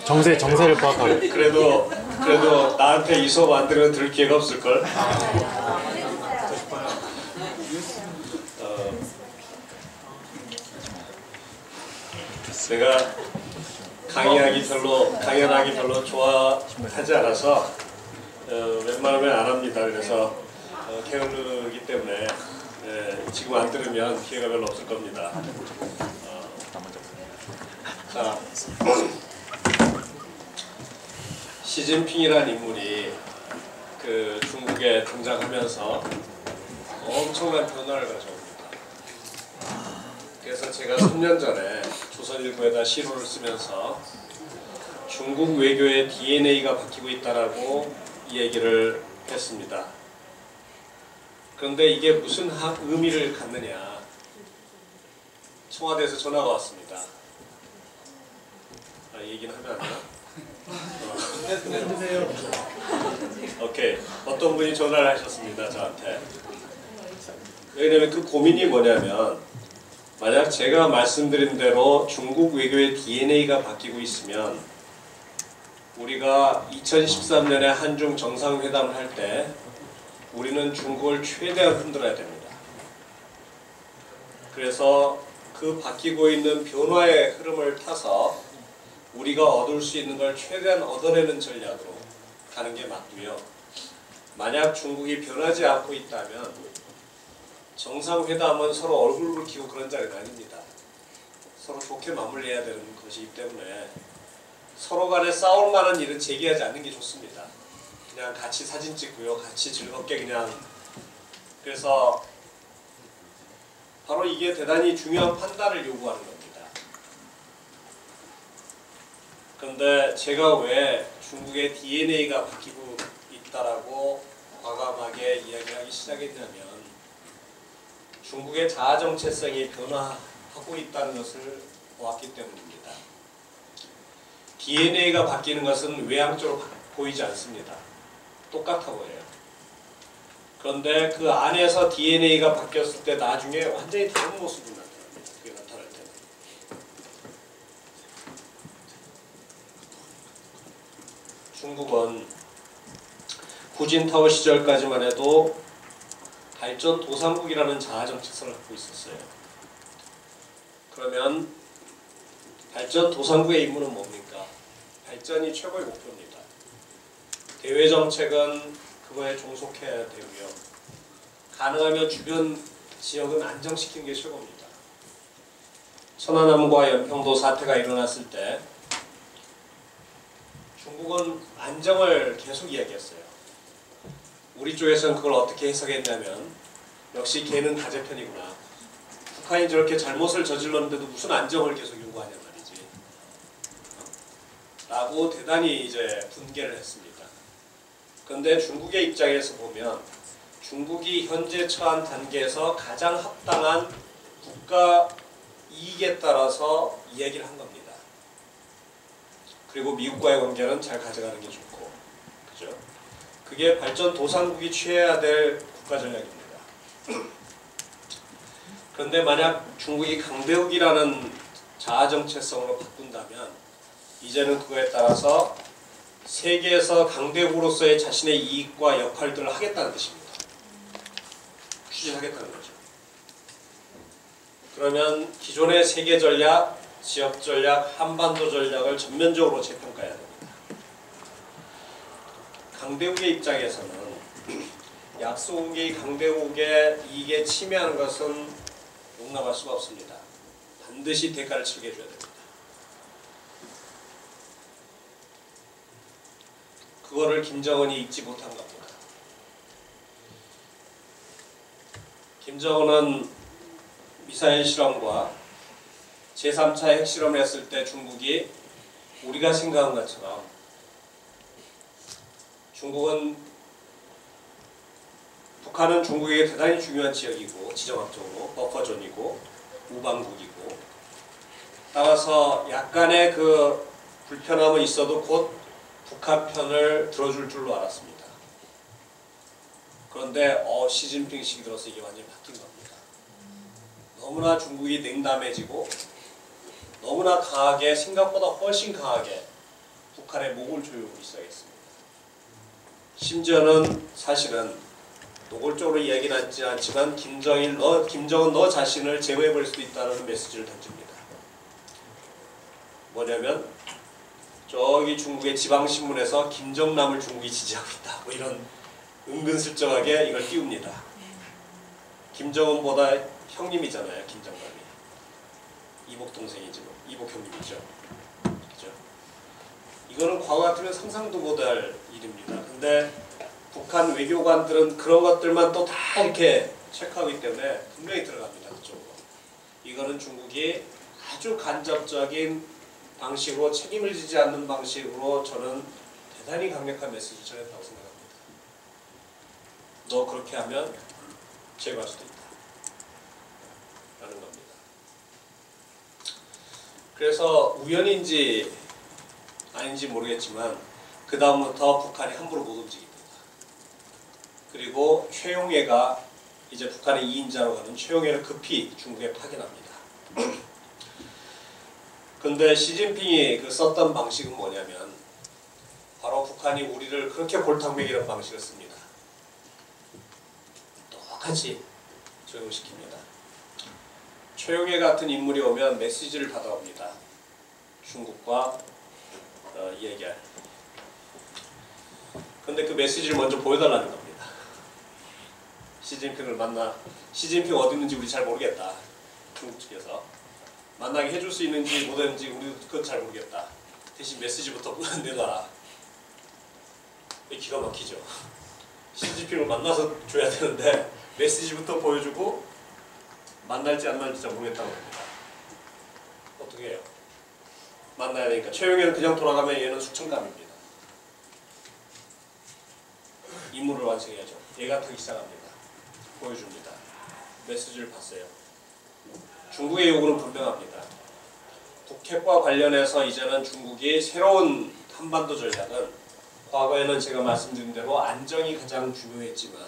정세를 파악하고. 그래도 나한테 이 수업 안 들으면 들을 기회가 없을걸? 제가 강연하기 별로 좋아하지 않아서 웬만하면 안 합니다. 그래서 게으르기 때문에 지금 안 들으면 기회가 별로 없을 겁니다. 자, 시진핑이라는 인물이 그 중국에 등장하면서 엄청난 변화를 가져옵니다. 그래서 제가 3년 전에 조선일보에다 시로를 쓰면서 중국 외교의 DNA가 바뀌고 있다라고 얘기를 했습니다. 그런데 이게 무슨 의미를 갖느냐? 청와대에서 전화가 왔습니다. 얘기는 하면 안 되나? 오케이. 어떤 분이 전화를 하셨습니다, 저한테. 왜냐면 그 고민이 뭐냐면, 만약 제가 말씀드린 대로 중국 외교의 DNA가 바뀌고 있으면 우리가 2013년에 한중 정상회담을 할 때 우리는 중국을 최대한 흔들어야 됩니다. 그래서 그 바뀌고 있는 변화의 흐름을 타서 우리가 얻을 수 있는 걸 최대한 얻어내는 전략으로 가는 게 맞고요. 만약 중국이 변하지 않고 있다면 정상회담은 서로 얼굴 붉히고 그런 자리는 아닙니다. 서로 좋게 마무리해야 되는 것이기 때문에 서로 간에 싸울 만한 일은 제기하지 않는 게 좋습니다. 그냥 같이 사진 찍고요. 같이 즐겁게 그냥. 그래서 바로 이게 대단히 중요한 판단을 요구하는 겁니다. 그런데 제가 왜 중국의 DNA가 바뀌고 있다라고 과감하게 이야기하기 시작했냐면 중국의 자아 정체성이 변화하고 있다는 것을 보았기 때문입니다. DNA가 바뀌는 것은 외향적으로 보이지 않습니다. 똑같아 보여요. 그런데 그 안에서 DNA가 바뀌었을 때 나중에 완전히 다른 모습이 나타납니다. 그게 나타날 때는. 중국은 후진타오 시절까지만 해도 발전 도상국이라는 자아 정체성을 갖고 있었어요. 그러면 발전 도상국의 임무는 뭡니까? 발전이 최고의 목표입니다. 대외 정책은 그거에 종속해야 되고요. 가능하면 주변 지역은 안정시키는 게 최고입니다. 천안함과 연평도 사태가 일어났을 때 중국은 안정을 계속 이야기했어요. 우리 쪽에서는 그걸 어떻게 해석했냐면 역시 걔는 가재편이구나. 북한이 저렇게 잘못을 저질렀는데도 무슨 안정을 계속 요구하냐 말이지. 라고 대단히 이제 분개를 했습니다. 그런데 중국의 입장에서 보면 중국이 현재 처한 단계에서 가장 합당한 국가 이익에 따라서 이야기를 한 겁니다. 그리고 미국과의 관계는 잘 가져가는 게 좋고, 그죠? 그게 발전 도상국이 취해야 될 국가 전략입니다. 그런데 만약 중국이 강대국이라는 자아 정체성으로 바꾼다면 이제는 그거에 따라서 세계에서 강대국으로서의 자신의 이익과 역할들을 하겠다는 뜻입니다. 추진하겠다는 거죠. 그러면 기존의 세계 전략, 지역 전략, 한반도 전략을 전면적으로 재평가해야 됩니다. 강대국의 입장에서는 약소국이 강대국의 이익에 침해하는 것은 용납할 수가 없습니다. 반드시 대가를 치르게 해줘야 됩니다. 그거를 김정은이 잊지 못한 겁니다. 김정은은 미사일 실험과 제3차 핵실험을 했을 때 중국이 우리가 생각한 것처럼 북한은 중국에게 대단히 중요한 지역이고 지정학적으로 버퍼존이고 우방국이고 따라서 약간의 그 불편함은 있어도 곧 북한 편을 들어줄 줄로 알았습니다. 그런데 시진핑 시기 들어서 이게 완전히 바뀐 겁니다. 너무나 중국이 냉담해지고 너무나 강하게, 생각보다 훨씬 강하게 북한의 목을 조여오기 시작했습니다. 심지어는 사실은 노골적으로 이야기는 하지 않지만 김정은 너 자신을 제거해버릴 수도 있다는 메시지를 던집니다. 뭐냐면 저기 중국의 지방신문에서 김정남을 중국이 지지하고 있다. 뭐 이런 은근슬쩍하게 이걸 띄웁니다. 김정은보다 형님이잖아요. 김정남이. 이복 동생이지 뭐. 이복 형님이죠. 그죠? 이거는 과거 같으면 상상도 못할 일입니다. 근데 북한 외교관들은 그런 것들만 또 다 이렇게 체크하기 때문에 분명히 들어갑니다. 그쪽으로. 이거는 중국이 아주 간접적인 방식으로 책임을 지지 않는 방식으로 저는 대단히 강력한 메시지를 전했다고 생각합니다. 너 그렇게 하면 제거할 수도 있다. 라는 겁니다. 그래서 우연인지 아닌지 모르겠지만 그 다음부터 북한이 함부로 못 움직입니다. 그리고 최용해가 이제 북한의 2인자로 가는 최용해를 급히 중국에 파견합니다. 근데 시진핑이 썼던 방식은 뭐냐면 바로 북한이 우리를 그렇게 골탕 먹이는 방식을 씁니다. 똑같이 적용시킵니다. 최용해 같은 인물이 오면 메시지를 받아옵니다. 중국과 이야기할. 근데 그 메시지를 먼저 보여달라는 겁니다. 시진핑을 만나, 시진핑 어디 있는지 우리 잘 모르겠다. 중국 측에서. 만나게 해줄 수 있는지 못했는지 우리도 그건 잘 모르겠다. 대신 메시지부터 내놔라. 기가 막히죠. 시진핑을 만나서 줘야 되는데 메시지부터 보여주고 만날지 안 만날지 잘 모르겠다고 합니다. 어떻게 해요? 만나야 되니까. 최용해는 그냥 돌아가면 얘는 숙청감입니다. 임무를 완성해야죠. 얘가 타기 시작합니다. 보여줍니다. 메시지를 봤어요. 중국의 요구는 분명합니다. 북핵과 관련해서 이제는 중국이 새로운 한반도 전략은 과거에는 제가 말씀드린 대로 안정이 가장 중요했지만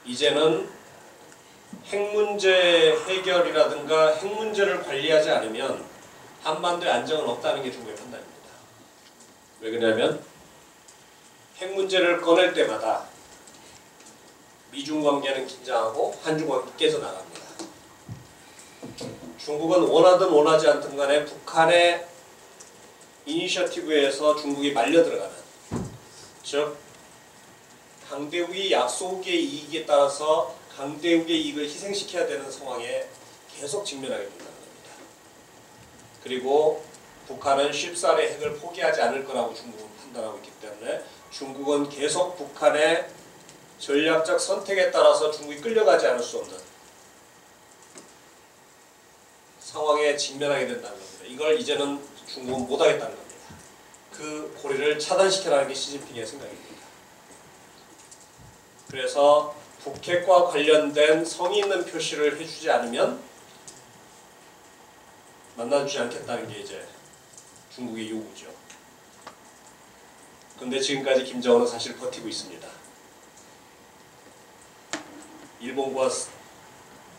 이제는 핵 문제 해결이라든가 핵 문제를 관리하지 않으면 한반도에 안정은 없다는 게 중국의 판단입니다. 왜 그러냐면 핵 문제를 꺼낼 때마다 미중 관계는 긴장하고 한중 관계는 깨져나갑니다. 중국은 원하든 원하지 않든 간에 북한의 이니셔티브에서 중국이 말려 들어가는, 즉 강대국이 약소국의 이익에 따라서 강대국의 이익을 희생시켜야 되는 상황에 계속 직면하게 된다는 겁니다. 그리고 북한은 쉽사리 핵을 포기하지 않을 거라고 중국은 판단하고 있기 때문에 중국은 계속 북한의 전략적 선택에 따라서 중국이 끌려가지 않을 수 없는 상황에 직면하게 된다는 겁니다. 이걸 이제는 중국은 못하겠다는 겁니다. 그 고리를 차단시켜라는 게 시진핑의 생각입니다. 그래서 북핵과 관련된 성의 있는 표시를 해주지 않으면 만나주지 않겠다는 게 이제 중국의 요구죠. 근데 지금까지 김정은은 사실 버티고 있습니다. 일본과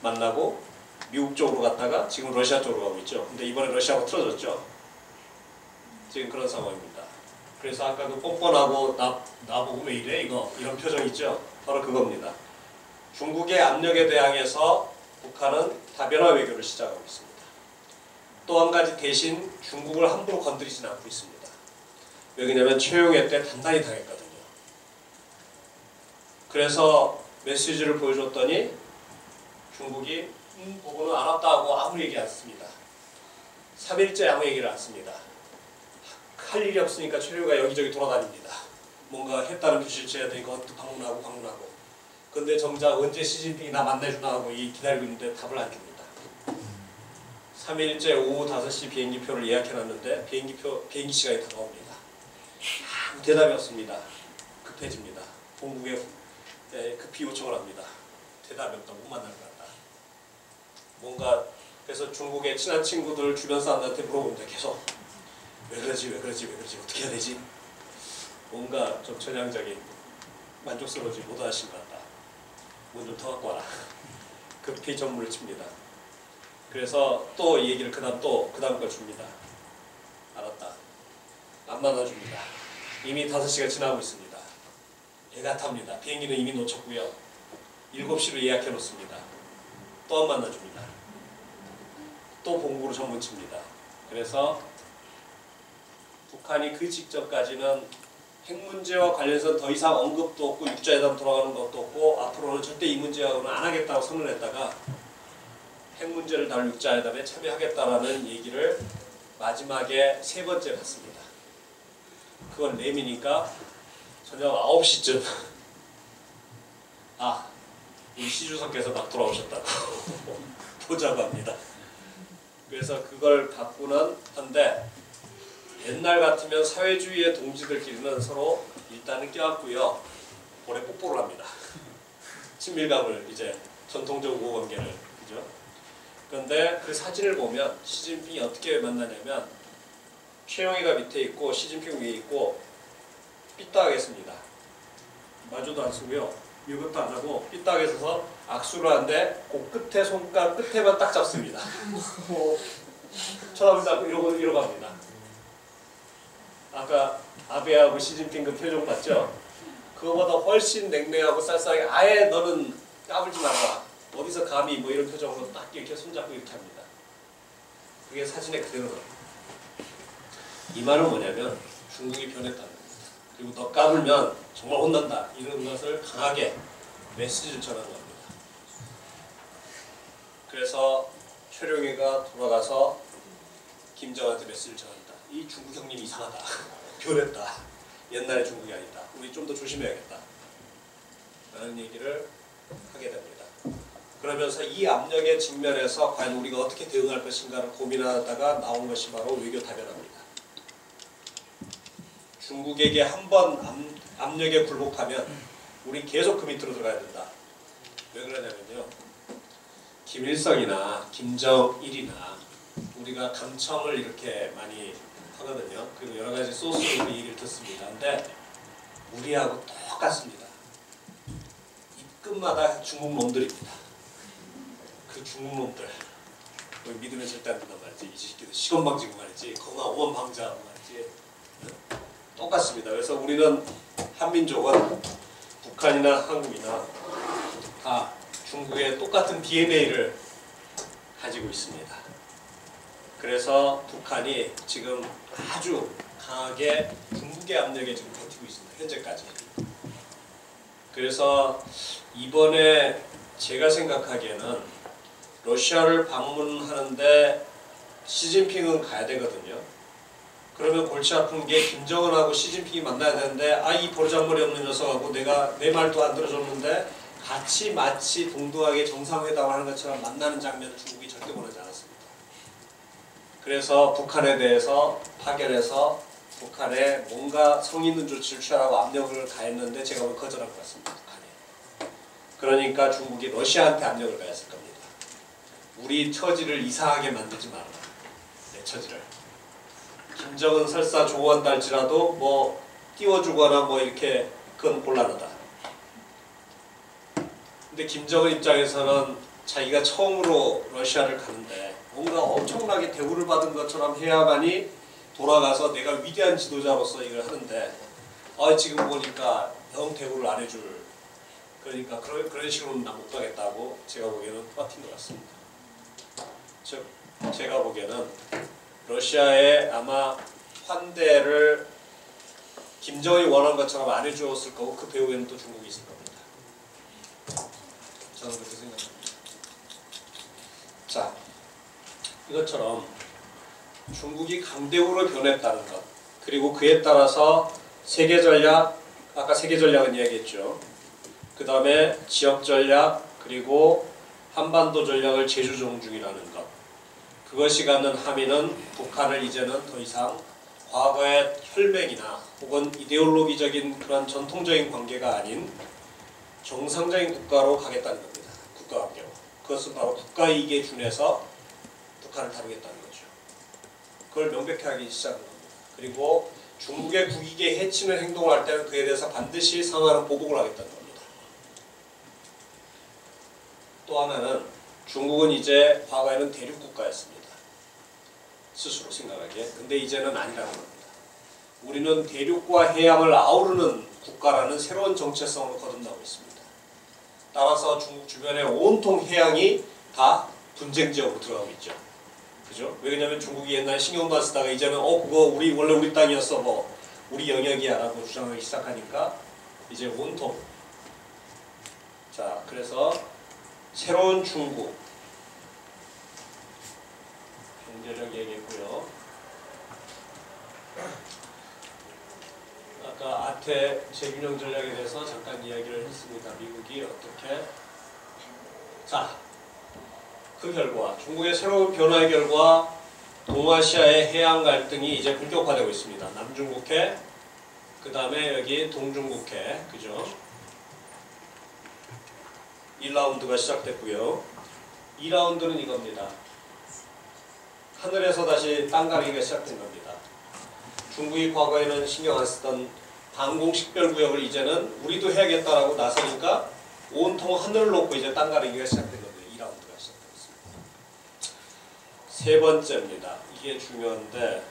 만나고 미국 쪽으로 갔다가 지금 러시아 쪽으로 가고 있죠. 근데 이번에 러시아가 틀어졌죠. 지금 그런 상황입니다. 그래서 아까 그 뻔뻔하고 나보고 왜 이래 이거 이런 표정 있죠. 바로 그겁니다. 중국의 압력에 대항해서 북한은 다변화 외교를 시작하고 있습니다. 또 한 가지 대신 중국을 함부로 건드리지는 않고 있습니다. 왜냐하면 최용해 때 단단히 당했거든요. 그래서 메시지를 보여줬더니 중국이 보고는 안 왔다고 아무 얘기 안 씁니다. 3일째 아무 얘기를 안 씁니다. 할 일이 없으니까 최료가 여기저기 돌아다닙니다. 뭔가 했다는 표시를 쳐야 되니까 방문하고 근데 정작 언제 시진핑이 나 만나주나 하고 기다리고 있는데 답을 안 줍니다. 3일째 오후 5시 비행기표를 예약해놨는데 비행기 시간이 다가옵니다. 아무 대답이 없습니다. 급해집니다. 본국에 급히 요청을 합니다. 대답이 없다. 못 만날 것 같다. 뭔가 그래서 중국의 친한 친구들 주변 사람들한테 물어봅니다. 계속 왜 그러지 어떻게 해야 되지? 뭔가 좀 전향적인 만족스러워지 못하신 것 같다. 뭐 좀 더 갖고 와라. 급히 전문을 칩니다. 그래서 또 이 얘기를 그 다음 걸 줍니다. 알았다. 안 만나줍니다. 이미 5시가 지나고 있습니다. 애가 탑니다. 비행기는 이미 놓쳤고요. 7시로 예약해 놓습니다. 또 안 만나줍니다. 또 봉구로 전문 칩니다. 그래서 북한이 그 직전까지는 핵 문제와 관련해서 더 이상 언급도 없고 육자회담 돌아가는 것도 없고 앞으로는 절대 이 문제하고는 안 하겠다고 선언했다가 핵 문제를 다룰 육자회담에 참여하겠다라는 얘기를 마지막에 3번째 했습니다. 그건 램이니까 저녁 9시쯤 우리 시주석께서 막 돌아오셨다고 보자고 합니다. 그래서 그걸 갖고는 한데 옛날 같으면 사회주의의 동지들끼리는 서로 일단은 껴안고요. 볼에 뽀뽀를 합니다. 친밀감을 이제 전통적 우호관계를 그죠? 그런데 그 사진을 보면 시진핑이 어떻게 만나냐면 최영희가 밑에 있고 시진핑 위에 있고 삐딱하게 씁니다. 마주도 안 쓰고요. 이것도 안 하고 삐딱하게 서서 악수를 하는데 그 끝에 손가락 끝에만 딱 잡습니다. 쳐다보면서 이러고 합니다. 아까 아베하고 시진핑 그 표정 봤죠? 그거보다 훨씬 냉랭하고 쌀쌀하게 아예 너는 까불지 말아라. 어디서 감히 뭐 이런 표정으로 딱 이렇게 손잡고 이렇게 합니다. 그게 사진에 그대로 나옵니다. 이 말은 뭐냐면 중국이 변했다는 겁니다. 그리고 너 까불면 정말 혼난다. 이런 것을 강하게 메시지를 전하는 겁니다. 그래서 최룡해가 돌아가서 김정한테 메시지를 전한다. 이 중국 형님 이상하다. 변했다. 옛날의 중국이 아니다. 우리 좀 더 조심해야겠다. 라는 얘기를 하게 됩니다. 그러면서 이 압력에 직면해서 과연 우리가 어떻게 대응할 것인가를 고민하다가 나온 것이 바로 외교 다변화입니다. 중국에게 한 번 압력에 굴복하면 우리 계속 그 밑으로 들어가야 된다. 왜 그러냐면요. 김일성이나 김정일이나 우리가 감청을 이렇게 많이 하거든요. 그리고 여러 가지 소스로 그 얘기를 듣습니다. 근데 우리하고 똑같습니다. 입끝마다 중국 놈들입니다. 그 중국 놈들 믿으면 절대 안 된단 말이지. 이 새끼들 시건방지고 말이지. 거나 오만방자하고 말이지. 똑같습니다. 그래서 우리는 한민족은 북한이나 한국이나 다 중국의 똑같은 DNA를 가지고 있습니다. 그래서 북한이 지금 아주 강하게 중국의 압력에 지금 버티고 있습니다. 현재까지. 그래서 이번에 제가 생각하기에는 러시아를 방문하는데 시진핑은 가야 되거든요. 그러면 골치 아픈 게 김정은하고 시진핑이 만나야 되는데 이 버르장머리 없는 녀석하고 내가 내 말도 안 들어줬는데 같이 마치 동등하게 정상회담을 하는 것처럼 만나는 장면을 중국이 절대 원하지 않았습니다. 그래서 북한에 대해서 파견해서 북한에 뭔가 성의 있는 조치를 취하라고 압력을 가했는데 제가 보기엔 거절한 것 같습니다. 북한이. 그러니까 중국이 러시아한테 압력을 가했을 겁니다. 우리 처지를 이상하게 만들지 마라. 내 처지를. 김정은 설사 조언한다 할지라도 뭐 띄워주거나 뭐 이렇게 그건 곤란하다. 근데 김정은 입장에서는 자기가 처음으로 러시아를 가는데 뭔가 엄청나게 대우를 받은 것처럼 해야만이 돌아가서 내가 위대한 지도자로서 이걸 하는데 지금 보니까 영 대우를 안 해줄 그러니까 그런 식으로는 나 못 가겠다고 제가 보기에는 버틴 것 같습니다. 즉 제가 보기에는 러시아에 아마 환대를 김정은이 원한 것처럼 안 해주었을 거고 그 배후에는 또 중국이 있을 겁니다. 저는 그렇게 생각합니다. 자, 이것처럼 중국이 강대국으로 변했다는 것 그리고 그에 따라서 세계 전략, 아까 세계 전략은 이야기했죠. 그 다음에 지역 전략 그리고 한반도 전략을 재조정 중이라는 것 그것이 갖는 함의는 북한을 이제는 더 이상 과거의 혈맹이나 혹은 이데올로기적인 그런 전통적인 관계가 아닌 정상적인 국가로 가겠다는 겁니다. 국가관계로. 그것은 바로 국가이익에 준해서 북한을 다루겠다는 거죠. 그걸 명백히 하기 시작한 겁니다. 그리고 중국의 국익에 해치는 행동을 할 때는 그에 대해서 반드시 상하는 보복을 하겠다는 겁니다. 또 하나는 중국은 이제 과거에는 대륙 국가였습니다. 스스로 생각하기에. 근데 이제는 아니라고 합니다. 우리는 대륙과 해양을 아우르는 국가라는 새로운 정체성으로 거듭나고 있습니다. 따라서 중국 주변의 온통 해양이 다 분쟁 지역으로 들어가고 있죠. 그죠? 왜냐면 중국이 옛날에 신경도 안 쓰다가 이제는 그거 원래 우리 땅이었어, 뭐 우리 영역이야 라고 주장하기 시작하니까 이제 온통. 자, 그래서 새로운 중국 경제력 얘기했고요. 아까 아태 재균형 전략에 대해서 잠깐 이야기를 했습니다. 미국이 어떻게. 자, 그 결과 중국의 새로운 변화의 결과 동아시아의 해양 갈등이 이제 본격화되고 있습니다. 남중국해, 그 다음에 여기 동중국해, 그죠? 1라운드가 시작됐고요. 2라운드는 이겁니다. 하늘에서 다시 땅가르기가 시작된 겁니다. 중국이 과거에는 신경 안 쓰던 방공식별구역을 이제는 우리도 해야겠다라고 나서니까 온통 하늘을 놓고 이제 땅가르기가 시작된 겁니다. 2라운드가 시작됐습니다. 세 번째입니다. 이게 중요한데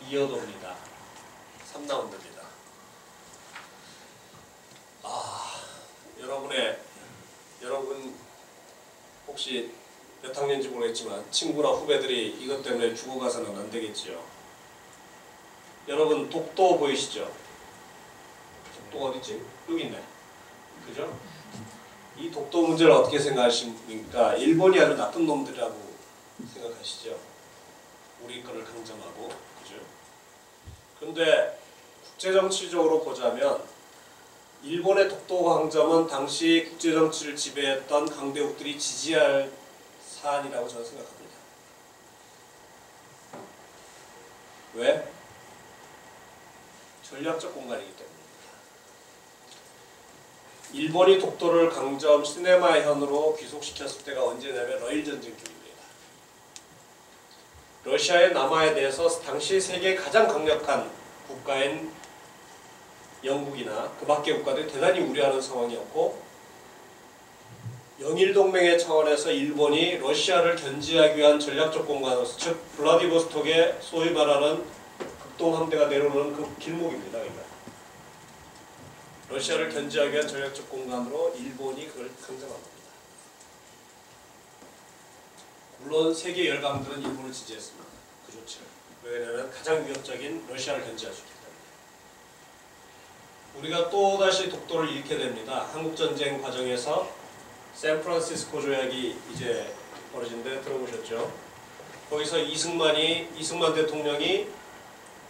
이어도입니다. 3라운드입니다. 여러분 혹시 몇 학년인지 모르겠지만 친구나 후배들이 이것 때문에 죽어가서는 안 되겠지요. 여러분 독도 보이시죠? 독도 어디지? 여기 있네. 그죠? 이 독도 문제를 어떻게 생각하십니까? 일본이 아주 나쁜 놈들이라고 생각하시죠? 우리 거를 강점하고, 그죠? 근데 국제정치적으로 보자면 일본의 독도 강점은 당시 국제정치를 지배했던 강대국들이 지지할 사안이라고 저는 생각합니다. 왜? 전략적 공간이기 때문입니다. 일본이 독도를 강점 시네마현으로 귀속시켰을 때가 언제냐면 러일 전쟁 중입니다. 러시아의 남하에 대해서 당시 세계 가장 강력한 국가인 영국이나 그 밖의 국가들이 대단히 우려하는 상황이었고, 영일동맹의 차원에서 일본이 러시아를 견제하기 위한 전략적 공간으로서, 즉 블라디보스톡에 소위 말하는 극동함대가 내려오는 그 길목입니다. 그러니까 러시아를 견제하기 위한 전략적 공간으로 일본이 그걸 강점한 겁니다. 물론 세계 열강들은 일본을 지지했습니다. 그 조치를. 왜냐하면 가장 위협적인 러시아를 견제할 수 있기 때문에. 우리가 또다시 독도를 잃게 됩니다. 한국전쟁 과정에서 샌프란시스코 조약이 이제 벌어진데 들어보셨죠? 거기서 이승만 대통령이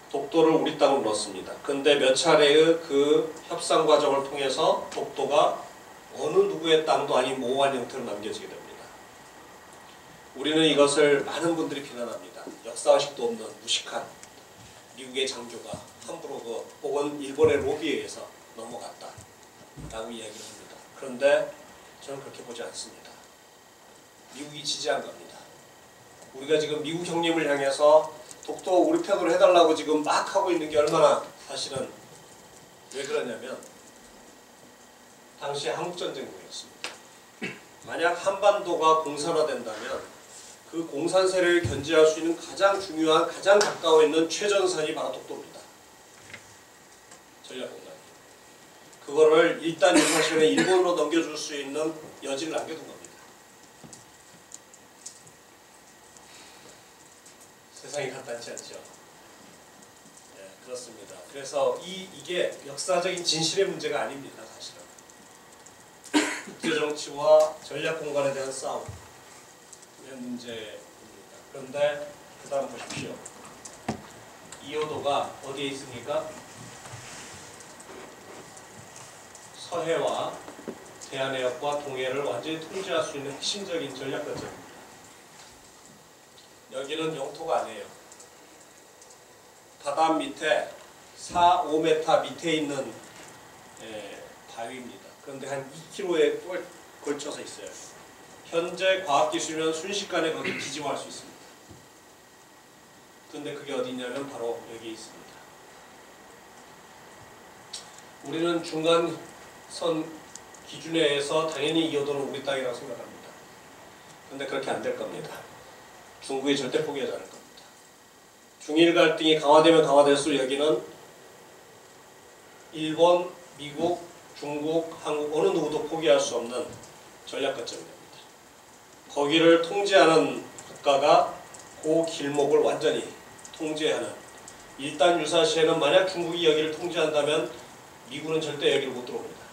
독도를 우리 땅으로 넣었습니다. 근데 몇 차례의 그 협상 과정을 통해서 독도가 어느 누구의 땅도 아닌 모호한 형태로 남겨지게 됩니다. 우리는 이것을 많은 분들이 비난합니다. 역사의식도 없는 무식한 미국의 장교가 함부로 혹은 일본의 로비에 의해서 넘어갔다 라고 이야기를 합니다. 그런데 저는 그렇게 보지 않습니다. 미국이 지지한 겁니다. 우리가 지금 미국 형님을 향해서 독도 우리 편으로 해달라고 지금 막 하고 있는 게 얼마나 사실은 왜 그러냐면 당시 한국전쟁국이었습니다. 만약 한반도가 공산화된다면 그 공산 세력을 견제할 수 있는 가장 중요한, 가장 가까워 있는 최전선이 바로 독도입니다. 전략공간이. 그거를 일단 유사시간에 일본으로 넘겨줄 수 있는 여지를 남겨둔 겁니다. 세상이 간단치 않죠. 네, 그렇습니다. 그래서 이게 역사적인 진실의 문제가 아닙니다. 사실은. 국제정치와 전략공간에 대한 싸움의 문제입니다. 그런데 그 다음 보십시오. 이호도가 어디에 있습니까? 서해와 대한해역과 동해를 완전히 통제할 수 있는 핵심적인 전략 거점입니다. 여기는 영토가 아니에요. 바다 밑에 4-5m 밑에 있는 바위입니다. 그런데 한 2km에 걸쳐서 있어요. 현재 과학기술이면 순식간에 거기 기지화할 수 있습니다. 근데 그게 어디 있냐면 바로 여기 있습니다. 우리는 중간선 기준에 의해서 당연히 이 여도는 우리 땅이라고 생각합니다. 근데 그렇게 안 될 겁니다. 중국이 절대 포기하지 않을 겁니다. 중일 갈등이 강화되면 강화될수록 여기는 일본, 미국, 중국, 한국 어느 누구도 포기할 수 없는 전략 거점이 됩니다. 거기를 통제하는 국가가 그 길목을 완전히 통제하는, 일단 유사시에는 만약 중국이 여기를 통제한다면 미국은 절대 여기를 못 들어옵니다.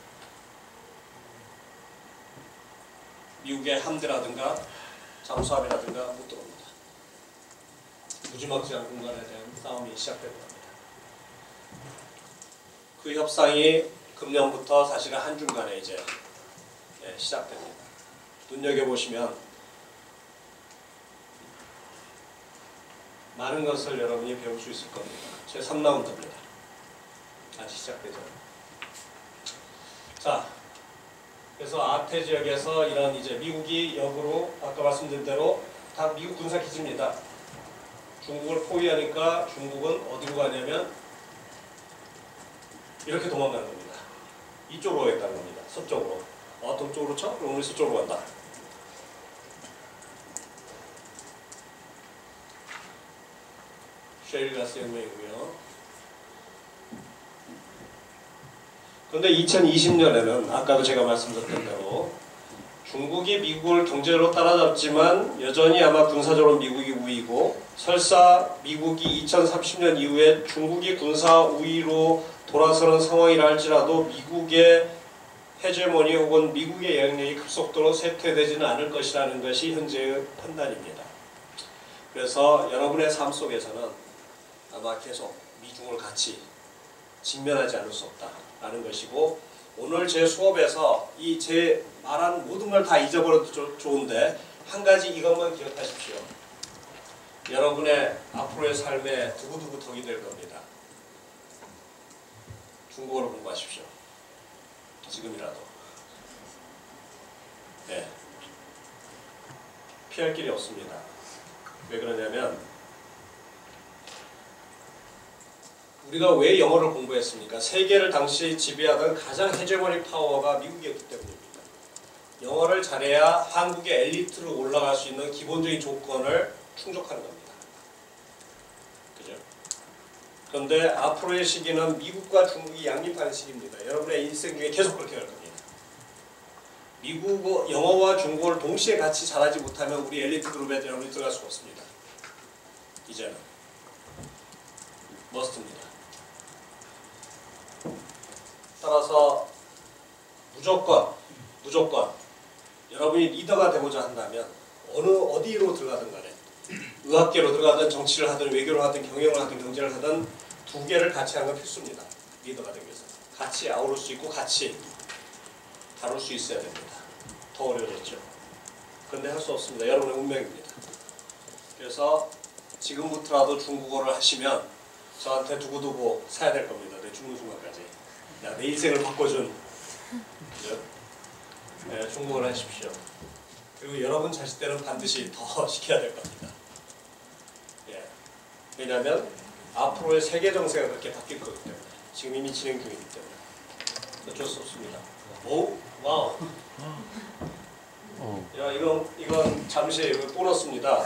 미국의 함대라든가 잠수함이라든가 못 들어옵니다. 무지막지한 공간에 대한 싸움이 시작되는 겁니다. 그 협상이 금년부터 사실은 한중간에 이제 시작됩니다. 눈여겨보시면 많은 것을 여러분이 배울 수 있을 겁니다. 제3라운드입니다. 아직 시작되죠. 자, 그래서 아태 지역에서 이런 이제 미국이 역으로 아까 말씀드린 대로 다 미국 군사 기지입니다. 중국을 포위하니까 중국은 어디로 가냐면 이렇게 도망가는 겁니다. 이쪽으로 가겠다는 겁니다. 서쪽으로. 동쪽으로 쳐? 그럼 우리 서쪽으로 간다. 셰일가스 혁명이고요. 그런데 2020년에는 아까도 제가 말씀드렸던 대로 중국이 미국을 경제적으로 따라잡지만 여전히 아마 군사적으로 미국이 우위고, 설사 미국이 2030년 이후에 중국이 군사 우위로 돌아서는 상황이라 할지라도 미국의 헤제모니 혹은 미국의 영향력이 급속도로 쇠퇴되지는 않을 것이라는 것이 현재의 판단입니다. 그래서 여러분의 삶 속에서는 아마 계속 미중을 같이 직면하지 않을 수 없다라는 것이고, 오늘 제 수업에서 이 제 말한 모든 걸 다 잊어버려도 좋은데 한 가지 이것만 기억하십시오. 여러분의 앞으로의 삶에 두고두고 덕이 될 겁니다. 중국어를 공부하십시오. 지금이라도. 네. 피할 길이 없습니다. 왜 그러냐면 우리가 왜 영어를 공부했습니까? 세계를 당시 지배하던 가장 헤제모닉 파워가 미국이었기 때문입니다. 영어를 잘해야 한국의 엘리트로 올라갈 수 있는 기본적인 조건을 충족하는 겁니다. 그죠? 그런데 앞으로의 시기는 미국과 중국이 양립하는 시기입니다. 여러분의 인생 중에 계속 그렇게 갈 겁니다. 미국 영어와 중국어를 동시에 같이 잘하지 못하면 우리 엘리트 그룹에 여러분이 들어갈 수가 없습니다. 이제는 머스트입니다. 따라서 무조건 여러분이 리더가 되고자 한다면 어디로 들어가든 간에 의학계로 들어가든 정치를 하든 외교를 하든 경영을 하든 경제를 하든 두 개를 같이 하는 건 필수입니다. 리더가 되기 위해서 같이 아우를 수 있고 같이 다룰 수 있어야 됩니다. 더 어려워졌죠. 그런데 할 수 없습니다. 여러분의 운명입니다. 그래서 지금부터라도 중국어를 하시면 저한테 두고두고 사야 될 겁니다. 내 죽는 순간까지. 야, 내 인생을 바꿔준. 그죠? 네, 중국어를 하십시오. 그리고 여러분 자식들은 반드시 더 시켜야 될 겁니다. 예. 왜냐하면 앞으로의 세계 정세가 그렇게 바뀔 거기 때문에, 지금 이미 진행 중이기 때문에 어쩔 수 없습니다. 오, 와우. 야, 이건 잠시 보너스입니다.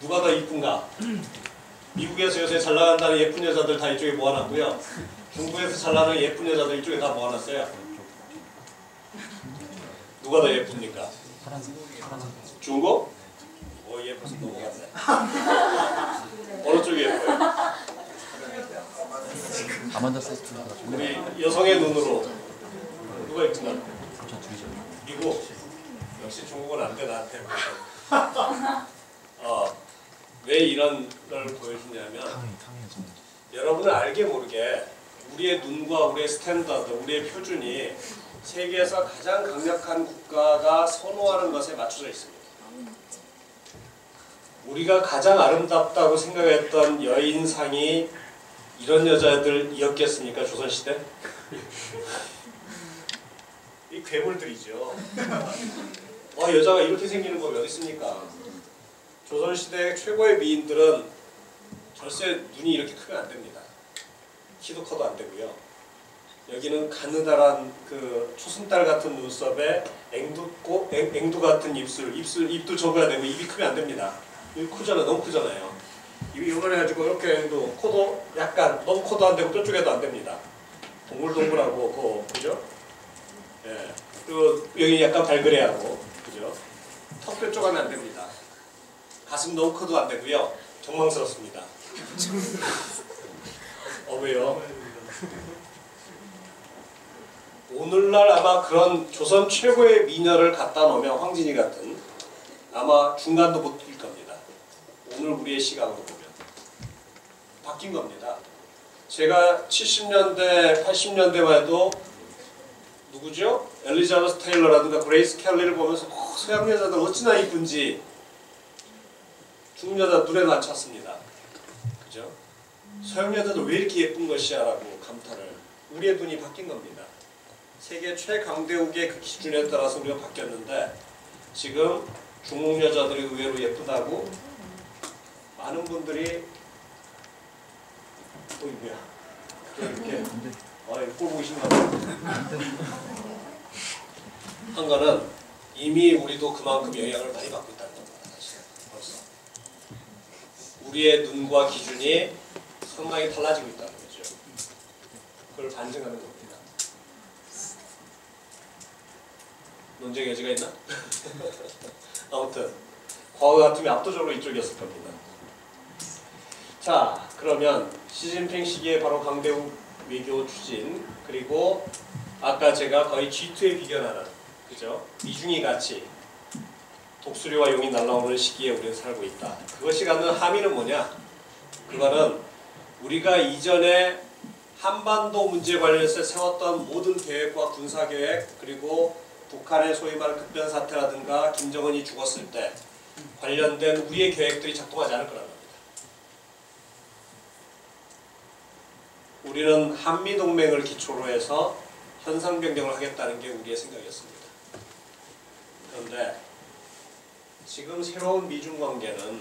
누가 더 이쁜가? 미국에서 요새 잘 나간다는 예쁜 여자들 다 이쪽에 모아놨고요. 중국에서 잘 나가는 예쁜 여자들 이쪽에 다 모아놨어요. 누가 더 예쁩니까? 중국? 오, 예뻐서 넘어갔네. 어느 쪽이 예뻐요? 아만다 세스트 우리 여성의 눈으로 누가 예쁜가? 미국. 역시 중국은 안 돼, 나한테. 왜 이런 걸 보여주냐면 여러분은 알게 모르게 우리의 눈과 우리의 스탠다드, 우리의 표준이 세계에서 가장 강력한 국가가 선호하는 것에 맞춰져 있습니다. 우리가 가장 아름답다고 생각했던 여인상이 이런 여자들이었겠습니까? 조선시대? 이 괴물들이죠. 여자가 이렇게 생기는 법이 어디 있습니까? 조선시대 최고의 미인들은 절세 눈이 이렇게 크면 안 됩니다. 키도 커도 안 되고요. 여기는 가느다란 그 초승달 같은 눈썹에 앵두 같은 입도 접어야 되고 입이 크면 안 됩니다. 입이 크잖아, 너무 크잖아요. 입이 요만해가지고 이렇게 해도 코도 약간 너무 코도 안 되고 뼈쪽에도 안 됩니다. 동글동글하고 그죠? 예. 그리고 여기 약간 발그레하고 그죠? 턱뼈 쪽은 안 됩니다. 가슴 너무 커도 안 되고요. 정망스럽습니다. 왜요? 오늘날 아마 그런 조선 최고의 미녀를 갖다 놓으면 황진이 같은 아마 중간도 못 뛸 겁니다. 오늘 우리의 시각으로 보면 바뀐 겁니다. 제가 70년대, 80년대만 해도 누구죠? 엘리자베스 테일러라든가 그레이스 켈리를 보면서 서양 여자들 어찌나 이쁜지 중국 여자 눈에도 안 찼습니다. 그죠? 서양 여자들 왜 이렇게 예쁜 것이야 라고 감탄을. 우리의 눈이 바뀐 겁니다. 세계 최강대국의 그 기준에 따라서 우리가 바뀌었는데 지금 중국 여자들이 의외로 예쁘다고 많은 분들이 뭐야 이렇게 꼴 보기 싫나 봐. 한 거는 이미 우리도 그만큼 영향을 많이 받고 있다는 겁니다. 사실 벌써 우리의 눈과 기준이 상당히 달라지고 있다는 거죠. 그걸 반증하는 겁니다. 논쟁의 여지가 있나? 아무튼 과거 같으면 압도적으로 이쪽이었을 겁니다. 자, 그러면 시진핑 시기에 바로 강대국 외교 추진, 그리고 아까 제가 거의 G2에 비견하는 그죠? 미중이 같이 독수리와 용이 날아오는 시기에 우리는 살고 있다. 그것이 갖는 함의는 뭐냐? 그거는 우리가 이전에 한반도 문제 관련해서 세웠던 모든 계획과 군사계획, 그리고 북한의 소위 말하는 급변사태라든가 김정은이 죽었을 때 관련된 우리의 계획들이 작동하지 않을 거라는 겁니다. 우리는 한미동맹을 기초로 해서 현상변경을 하겠다는 게 우리의 생각이었습니다. 그런데 지금 새로운 미중 관계는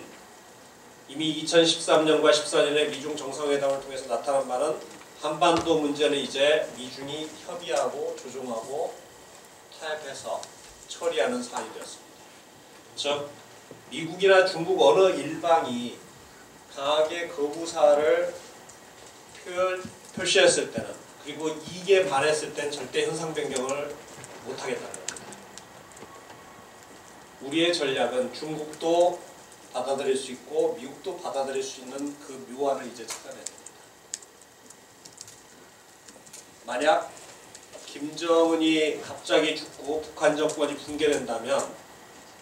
이미 2013년과 14년에 미중 정상회담을 통해서 나타난 바는 한반도 문제는 이제 미중이 협의하고 조정하고 타협해서 처리하는 사안이 되었습니다. 즉 미국이나 중국 어느 일방이 강하게 거부사를 표시했을 때는, 그리고 이게 반했을 때는 절대 현상 변경을 못하겠다는 겁니다. 우리의 전략은 중국도 받아들일 수 있고 미국도 받아들일 수 있는 그 묘안을 이제 찾아내야 됩니다. 만약 김정은이 갑자기 죽고 북한 정권이 붕괴된다면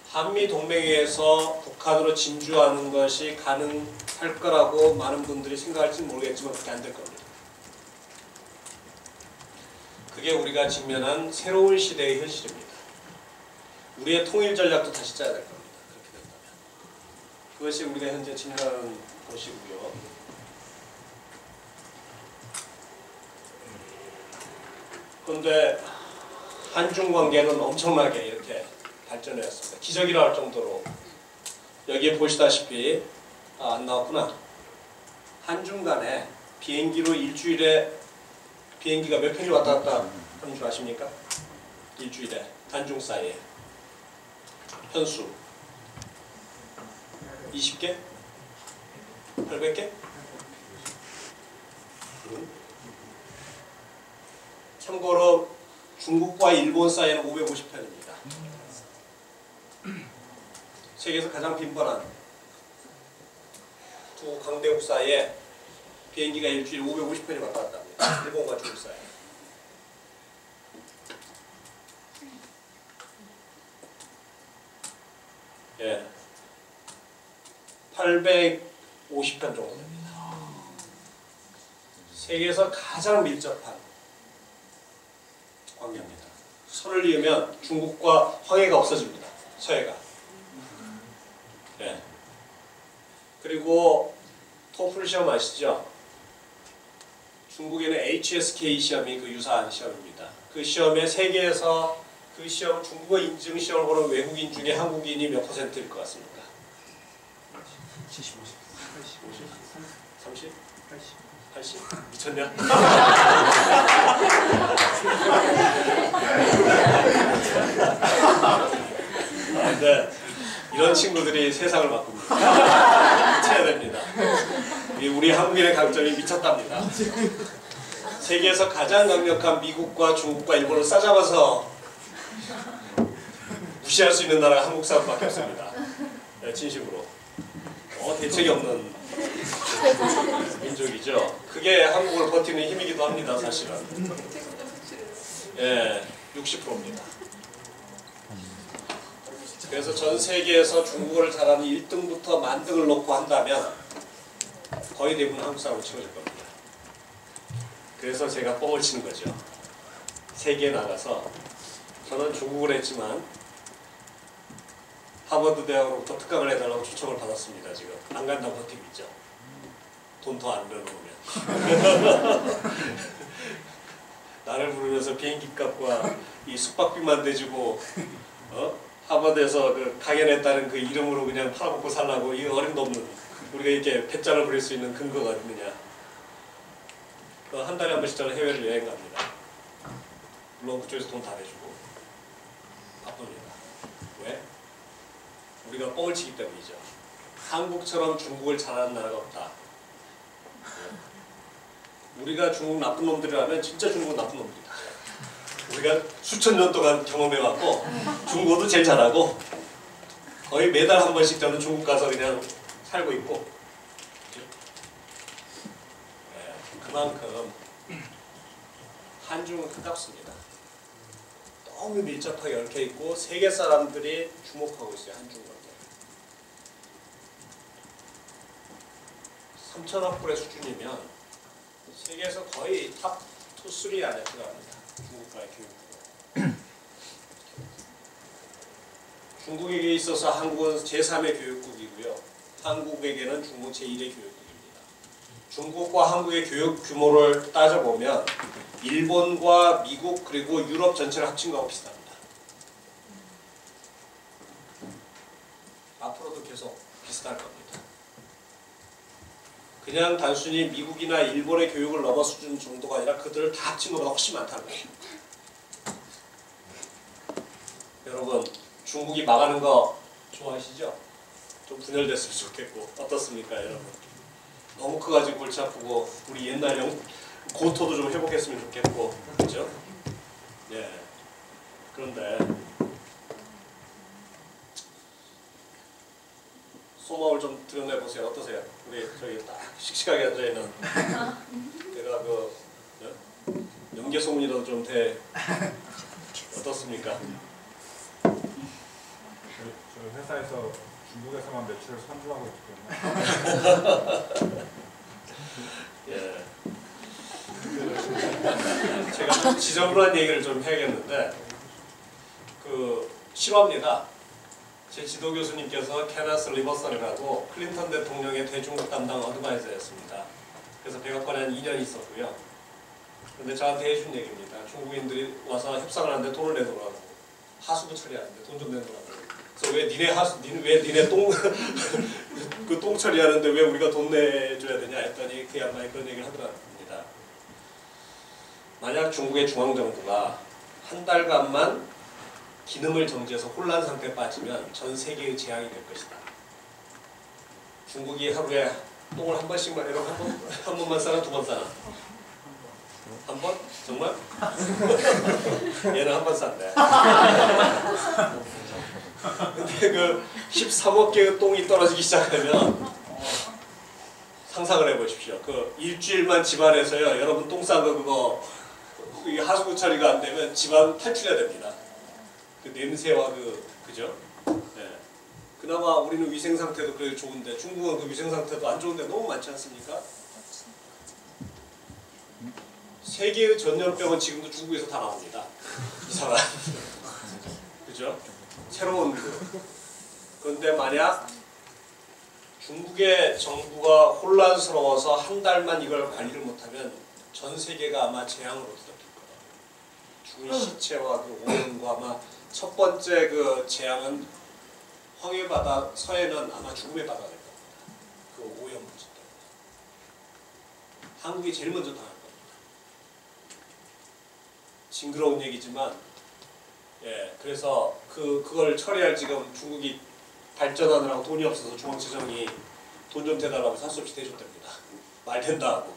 한미동맹에서 북한으로 진주하는 것이 가능할 거라고 많은 분들이 생각할지는 모르겠지만 그렇게 안 될 겁니다. 그게 우리가 직면한 새로운 시대의 현실입니다. 우리의 통일 전략도 다시 짜야 될 겁니다. 그렇게 된다면. 그것이 우리가 현재 직면하는 것이고요. 그런데 한중 관계는 엄청나게 이렇게 발전했습니다. 기적이라 할 정도로. 여기에 보시다시피 안 나왔구나. 한중 간에 비행기로 일주일에 비행기가 몇 편이 왔다 갔다 하는 줄 아십니까? 일주일에 한중 사이에 편수 20개? 800개? 참고로 중국과 일본 사이에는 550편입니다. 세계에서 가장 빈번한 두 강대국 사이에 비행기가 일주일에 550편이 왔다 갔다 합니다. 일본과 중국 사이. 예. 850편 정도 됩니다. 세계에서 가장 밀접한 관계입니다. 선을 이으면 중국과 황해가 없어집니다. 서해가. 예. 그리고 토플 시험 아시죠? 중국에는 HSK 시험이 그 유사한 시험입니다. 그 시험에 세계에서 그 시험 중국어 인증 시험을 보는 외국인 중에 한국인이 몇 %일 것 같습니까? 70, 50, 80, 50, 30? 80. 80? 미쳤냐? 근데 이런 친구들이 세상을 바꿉니다. 미쳐야 됩니다. 우리 한국인의 강점이 미쳤답니다. 세계에서 가장 강력한 미국과 중국과 일본을 싸잡아서 무시할 수 있는 나라가 한국 사람밖에 없습니다. 네, 진심으로. 대책이 없는 민족이죠. 그게 한국을 버티는 힘이기도 합니다, 사실은. 예, 60%입니다. 그래서 전 세계에서 중국어를 잘하는 1등부터 만등을 놓고 한다면 거의 대부분 한국 사람으로 채워질 겁니다. 그래서 제가 뻥을 치는 거죠. 세계에 나가서 저는 중국을 했지만 하버드 대학으로부터 특강을 해달라고 초청을 받았습니다. 지금 안 간다고 버티고 있죠. 돈 더 안 내놓으면 나를 부르면서 비행기 값과 이 숙박비만 대주고 하버드에서 그 강연했다는 그 이름으로 그냥 팔아먹고 살라고 이 어림도 없는 우리가 이렇게 배짱을 부릴 수 있는 근거가 있느냐. 한 달에 한 번씩 저는 해외를 여행 갑니다. 물론 그쪽에서 돈 다 내주고 바쁩니다. 왜? 우리가 뻥을 치기 때문이죠. 한국처럼 중국을 잘하는 나라가 없다. 우리가 중국 나쁜 놈들이라면 진짜 중국은 나쁜 놈들이다. 우리가 수천 년 동안 경험해왔고 중국어도 제일 잘하고 거의 매달 한 번씩 저는 중국 가서 그냥 살고 있고 그만큼 한중은 가깝습니다. 너무 밀접하게 얽혀있고 세계 사람들이 주목하고 있어요. 한중 관계 3천억 불의 수준이면 세계에서 거의 탑 2, 3 안에 들어갑니다. 중국과의 교육으로. 중국에게 있어서 한국은 제3의 교육국이고요. 한국에게는 중국 제1의 교육국입니다. 중국과 한국의 교육 규모를 따져보면 일본과 미국 그리고 유럽 전체를 합친 거하고 비슷합니다. 앞으로도 계속 비슷할 겁니다. 그냥 단순히 미국이나 일본의 교육을 넘어서준 정도가 아니라 그들을 다 합친 것보다 훨씬 많다는 거예요. 여러분 중국이 망하는 거 좋아하시죠? 좀 분열됐으면 좋겠고 어떻습니까 여러분? 너무 커가지고 골치 아프고 우리 옛날 고토도 좀 회복했으면 좋겠고 그렇죠? 예. 그런데 소마을 좀 드러내보세요. 어떠세요? 우리 저기 딱 씩씩하게 앉아있는 내가 그 연계 소문이라도 좀 돼. 어떻습니까? 저희 회사에서 중국에서만 매출을 선주하고 있기 때문에 예. 제가 지저분한 얘기를 좀 해야겠는데 실화입니다. 제 지도 교수님께서 케너스 리버선이라고 클린턴 대통령의 대중국 담당 어드바이저였습니다. 그래서 백악관에 한 2년 있었고요. 근데 저한테 해준 얘기입니다. 중국인들이 와서 협상을 하는데 돈을 내놓으라고. 하수구 처리하는데 돈 좀 내놓으라고. 그래서 왜 니네 똥 처리하는데 왜 우리가 돈 내줘야 되냐 했더니 그 양반이 그런 얘기를 하더랍니다. 만약 중국의 중앙정부가 한 달간만 기능을 정지해서 혼란 상태에 빠지면 전 세계의 재앙이 될 것이다. 중국이 하루에 똥을 한 번씩만 해도 한 번만 싸나 두 번 싸나? 한 번? 정말? 얘는 한 번 싼대. 근데 그 13억 개의 똥이 떨어지기 시작하면 상상을 해보십시오. 그 일주일만 집안에서요. 여러분 똥 싼 거 그거 하수구 처리가 안 되면 집안 탈출해야 됩니다. 그 냄새와 그죠? 네. 그나마 우리는 위생 상태도 그래도 좋은데 중국은 그 위생 상태도 안 좋은데 너무 많지 않습니까? 세계의 전염병은 지금도 중국에서 다 나옵니다. 이상한. 그죠? 새로운 그런데 만약 중국의 정부가 혼란스러워서 한 달만 이걸 관리를 못하면 전 세계가 아마 재앙으로 뒤덮일 거예요. 죽은 시체와 그 오염과 아마 첫 번째 그 재앙은 황해 바다 서해는 아마 죽음의 바다가 될 겁니다. 그 오염 문제 때문에. 한국이 제일 먼저 당할 겁니다. 징그러운 얘기지만, 예, 그래서 그걸 처리할 지금 중국이 발전하느라고 돈이 없어서 중앙지정이 돈 좀 대달라고 살 수 없이 대줬답니다. 말 된다 하고,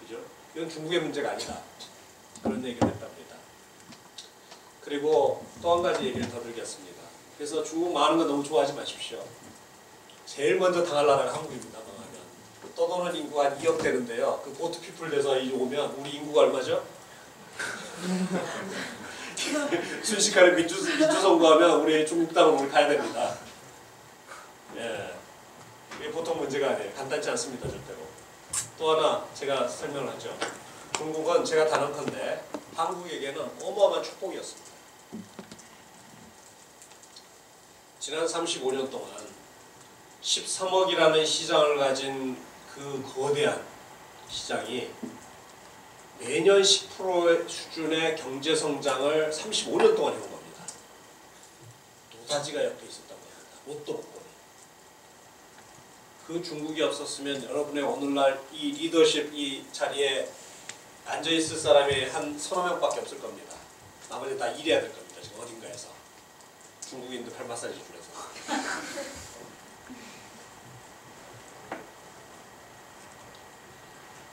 그죠? 이건 중국의 문제가 아니다. 그런 얘기를 했답니다. 그리고 또 한 가지 얘기를 더 드리겠습니다. 그래서 중국 많은 거 너무 좋아하지 마십시오. 제일 먼저 당할 나라가 한국입니다. 망하면 떠도는 인구가 한 2억 되는데요. 그 보트 피플 돼서 이제 오면 우리 인구가 얼마죠? 순식간에 민주 선거하면 우리 중국 땅으로 가야 됩니다. 예, 이게 보통 문제가 아니에요. 간단치 않습니다, 절대로. 또 하나 제가 설명을 하죠. 중국은 제가 단언컨대 한국에게는 어마어마한 축복이었습니다. 지난 35년 동안 13억이라는 시장을 가진 그 거대한 시장이 매년 10% 수준의 경제 성장을 35년 동안 해온 겁니다. 노다지가 옆에 있었다고 합니다. 로또 복권이. 그 중국이 없었으면 여러분의 오늘날 이 리더십 이 자리에 앉아있을 사람이 한 서너 명밖에 없을 겁니다. 나머지 다 일해야 될 겁니다. 지금 어딘가에서. 중국인들 팔 마사지 주면서.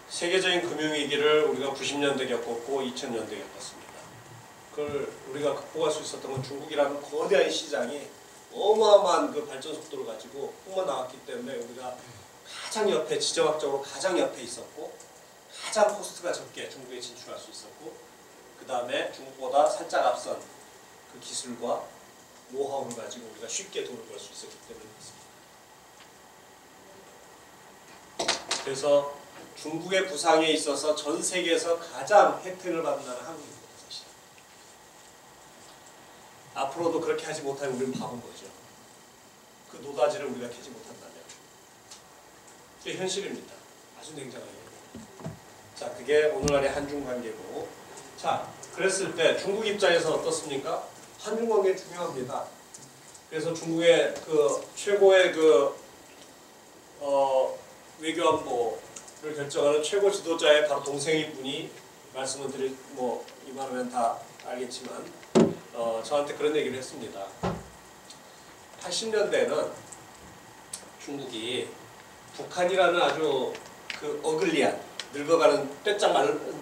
세계적인 금융위기를 우리가 90년대 겪었고 2000년대 겪었습니다. 그걸 우리가 극복할 수 있었던 건 중국이라는 거대한 시장이 어마어마한 그 발전 속도를 가지고 뿜어나왔기 때문에 우리가 가장 옆에, 지정학적으로 가장 옆에 있었고 가장 코스트가 적게 중국에 진출할 수 있었고 그 다음에 중국보다 살짝 앞선 그 기술과 노하우를 가지고 우리가 쉽게 돈을 벌 수 있었기 때문에 그렇습니다. 그래서 중국의 부상에 있어서 전 세계에서 가장 혜택을 받는 나라는 한국입니다. 사실. 앞으로도 그렇게 하지 못하면 우리는 바본 거죠. 그 노다지를 우리가 캐지 못한다면. 그게 현실입니다. 아주 냉정하게. 자, 그게 오늘날의 한중 관계고. 자, 그랬을 때 중국 입장에서 어떻습니까? 한중 관계 중요합니다. 그래서 중국의 그 최고의 그 외교안보를 결정하는 최고 지도자의 바로 동생인 분이 말씀을 드릴 뭐 이만하면 다 알겠지만 저한테 그런 얘기를 했습니다. 80년대에는 중국이 북한이라는 아주 그 어글리한 늙어가는 빼짝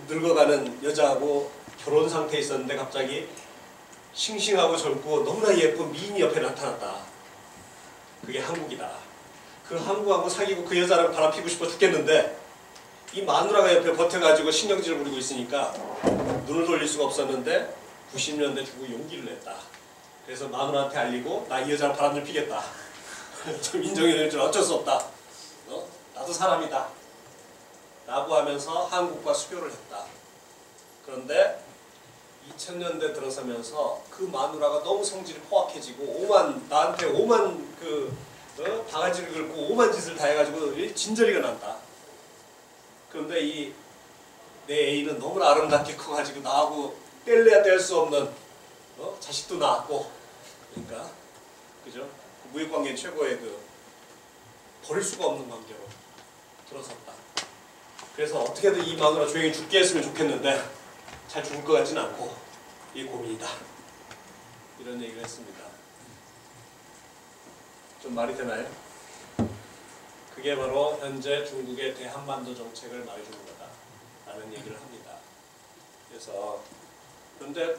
늙어가는 여자하고 결혼 상태에 있었는데 갑자기 싱싱하고 젊고 너무나 예쁜 미인이 옆에 나타났다. 그게 한국이다. 그 한국하고 사귀고 그 여자랑 바람피고 싶어 죽겠는데 이 마누라가 옆에 버텨가지고 신경질을 부리고 있으니까 눈을 돌릴 수가 없었는데 90년대 중국이 용기를 냈다. 그래서 마누라한테 알리고 나 이 여자랑 바람 좀 피겠다. 좀 인정해줄 줄 어쩔 수 없다. 나도 사람이다. 라고 하면서 한국과 수교를 했다. 그런데 2000년대 들어서면서 그 마누라가 너무 성질이 포악해지고 나한테 오만 바가지를 긁고 오만 짓을 다 해가지고 진저리가 난다. 그런데 내 애인은 너무나 아름답게 커가지고 나하고 뗄래야 뗄 수 없는 자식도 낳았고 그러니까 그죠? 무역관계 최고의 버릴 수가 없는 관계로 들어섰다. 그래서 어떻게든 이 마누라 조용히 죽게 했으면 좋겠는데 잘 죽을 것 같지는 않고 이게 고민이다. 이런 얘기를 했습니다. 좀 말이 되나요? 그게 바로 현재 중국의 대한반도 정책을 말해주는 거다라는 얘기를 합니다. 그래서 그런데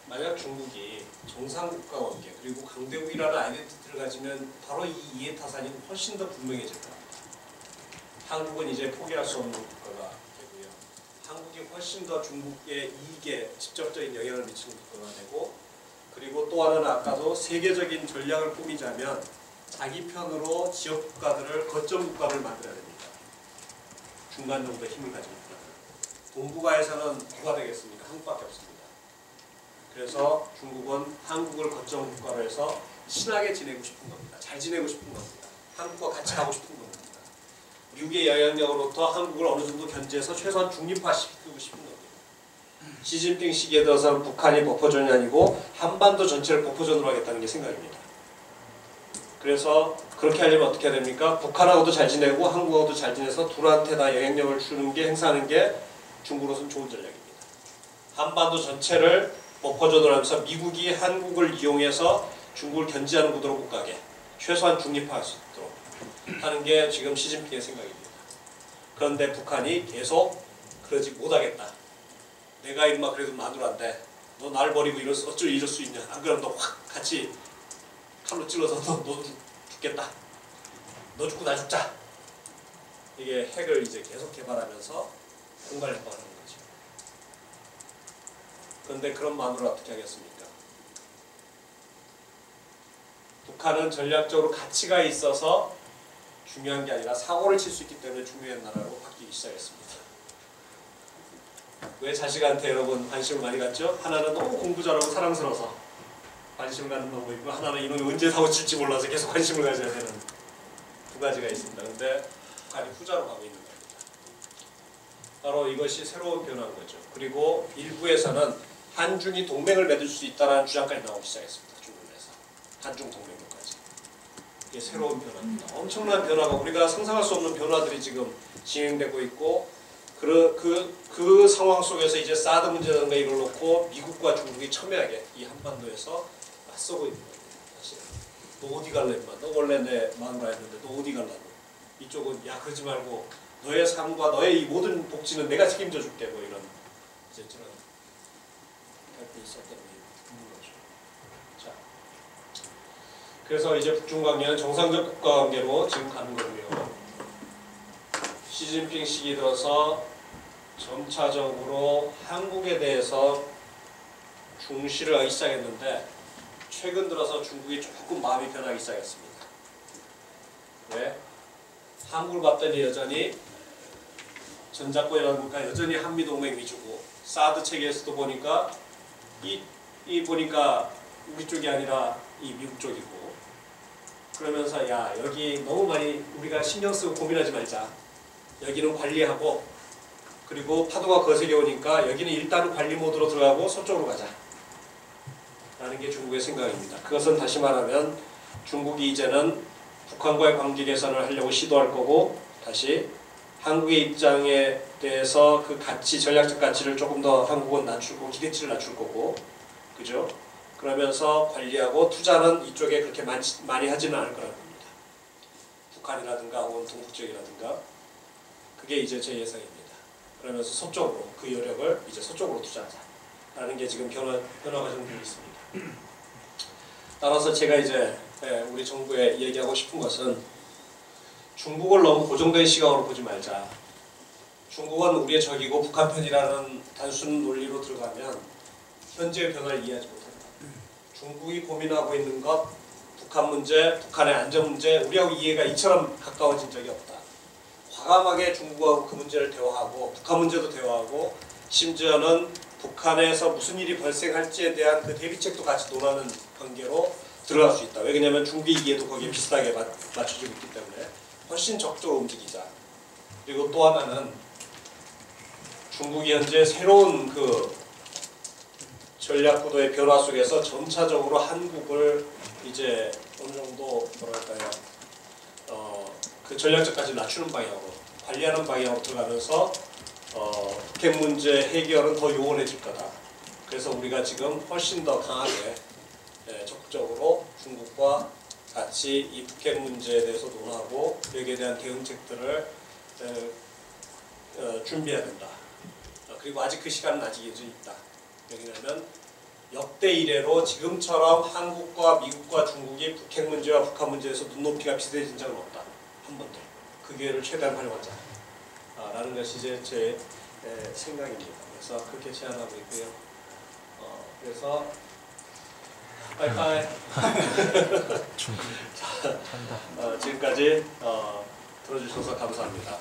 만약 중국이 정상국가 관계 그리고 강대국이라는 아이덴티티를 가지면 바로 이 이해타산이 훨씬 더 분명해질 겁니다. 한국은 이제 포기할 수 없는 국가가 되고요. 한국이 훨씬 더 중국의 이익에 직접적인 영향을 미치는 국가가 되고 그리고 또 하나는 아까도 세계적인 전략을 꾸미자면 자기 편으로 지역 국가들을 거점 국가를 만들어야 됩니다. 중간 정도의 힘을 가진 국가들. 동북아에서는 누가 되겠습니까? 한국밖에 없습니다. 그래서 중국은 한국을 거점 국가로 해서 친하게 지내고 싶은 겁니다. 잘 지내고 싶은 겁니다. 한국과 같이 가고 싶은 겁니다. 미국의 영향력으로부터 한국을 어느 정도 견제해서 최소한 중립화시키고 싶은 겁니다. 시진핑 시기에 들어서는 북한이 버퍼존이 아니고 한반도 전체를 버퍼존으로 하겠다는 게 생각입니다. 그래서 그렇게 하려면 어떻게 해야 됩니까? 북한하고도 잘 지내고 한국하고도 잘 지내서 둘한테 다 영향력을 주는 게 행사하는 게 중국으로서는 좋은 전략입니다. 한반도 전체를 버퍼존을 하면서 미국이 한국을 이용해서 중국을 견제하는 구도로 못 가게 최소한 중립화할 수 있도록 하는 게 지금 시진핑의 생각입니다. 그런데 북한이 계속 그러지 못하겠다. 내가 임마 그래도 마누라인데 너 날 버리고 어쩌 이럴 수 있냐. 안 그러면 너 확 같이 칼로 찔러서 너 죽겠다. 너 죽고 나 죽자. 이게 핵을 이제 계속 개발하면서 공갈해하는 거죠. 그런데 그런 마누라 어떻게 하겠습니까? 북한은 전략적으로 가치가 있어서 중요한 게 아니라 사고를 칠 수 있기 때문에 중요한 나라로 바뀌기 시작했습니다. 왜 자식한테 여러분 관심을 많이 갖죠? 하나는 너무 공부 잘하고 사랑스러워서 관심을 갖는 방법이 있고, 하나는 이놈이 언제 사고 칠지 몰라서 계속 관심을 가져야 되는 두 가지가 있습니다. 그런데 북한이 후자로 가고 있는 겁니다. 바로 이것이 새로운 변화인 거죠. 그리고 일부에서는 한중이 동맹을 맺을 수 있다는 주장까지 나오기 시작했습니다. 중국에서 한중 동맹까지. 이게 새로운 변화입니다. 엄청난 변화가, 우리가 상상할 수 없는 변화들이 지금 진행되고 있고, 그 상황 속에서 이제 사드 문제라든가 이걸 놓고 미국과 중국이 첨예하게 이 한반도에서 맞서고 있는 거예요. 사실은. 너 어디 갈래 임마. 너 원래 내 마누라였는데 너 어디 갈라고. 이쪽은 야 그러지 말고 너의 삶과 너의 이 모든 복지는 내가 책임져 줄게. 뭐 이런 이제 저런 할때 있었던 거죠. 자, 그래서 이제 북중 관계는 정상적 국가 관계로 지금 가는 거고요. 시진핑 시기 들어서 점차적으로 한국에 대해서 중시를 하기 시작했는데, 최근 들어서 중국이 조금 마음이 변하기 시작했습니다. 왜? 한국을 봤더니 여전히 전작권이라든가 여전히 한미동맹 위주고, 사드 체계에서도 보니까 이 보니까 우리 쪽이 아니라 이 미국 쪽이고, 그러면서 야 여기 너무 많이 우리가 신경 쓰고 고민하지 말자. 여기는 관리하고, 그리고 파도가 거세게 오니까 여기는 일단 관리 모드로 들어가고 서쪽으로 가자 라는 게 중국의 생각입니다. 그것은 다시 말하면 중국이 이제는 북한과의 관계 개선을 하려고 시도할 거고, 다시 한국의 입장에 대해서 그 가치, 전략적 가치를 조금 더 한국은 낮추고 기대치를 낮출 거고, 그죠? 그러면서 관리하고 투자는 이쪽에 그렇게 많이 하지는 않을 거라는 겁니다. 북한이라든가 혹은 동북 지역이라든가. 그게 이제 제 예상입니다. 그러면서 서쪽으로, 그 여력을 이제 서쪽으로 투자하자라는 게 지금 변화가 좀 되고 있습니다. 따라서 제가 이제 우리 정부에 얘기하고 싶은 것은, 중국을 너무 고정된 시각으로 보지 말자. 중국은 우리의 적이고 북한 편이라는 단순 논리로 들어가면 현재의 변화를 이해하지 못합니다. 중국이 고민하고 있는 것, 북한 문제, 북한의 안전 문제, 우리하고 이해가 이처럼 가까워진 적이 없다. 과감하게 중국하고 그 문제를 대화하고, 북한 문제도 대화하고, 심지어는 북한에서 무슨 일이 발생할지에 대한 그 대비책도 같이 논하는 관계로 들어갈 수 있다. 왜냐하면 중국의 이해도 거기에 비슷하게 맞춰지고 있기 때문에 훨씬 적극적으로 움직이자. 그리고 또 하나는 중국이 현재 새로운 그 전략 구도의 변화 속에서 점차적으로 한국을 이제 어느 정도 뭐랄까요, 그 전략적 가치 낮추는 방향으로, 관리하는 방향으로 들어가면서 북핵 문제 해결은 더 요원해질 거다. 그래서 우리가 지금 훨씬 더 강하게 적극적으로 중국과 같이 이 북핵 문제에 대해서 논하고 여기에 대한 대응책들을 준비해야 된다. 그리고 아직 그 시간은 아직 있다. 왜냐하면 역대 이래로 지금처럼 한국과 미국과 중국이 북핵 문제와 북한 문제에서 눈높이가 비슷해진 적은 없다. 한 번도. 그 기회를 최대한 활용하자 라는 것이 이제 제 생각입니다. 그래서 그렇게 제안하고 있고요. 그래서 빠이빠이. 자, 지금까지 들어주셔서 감사합니다.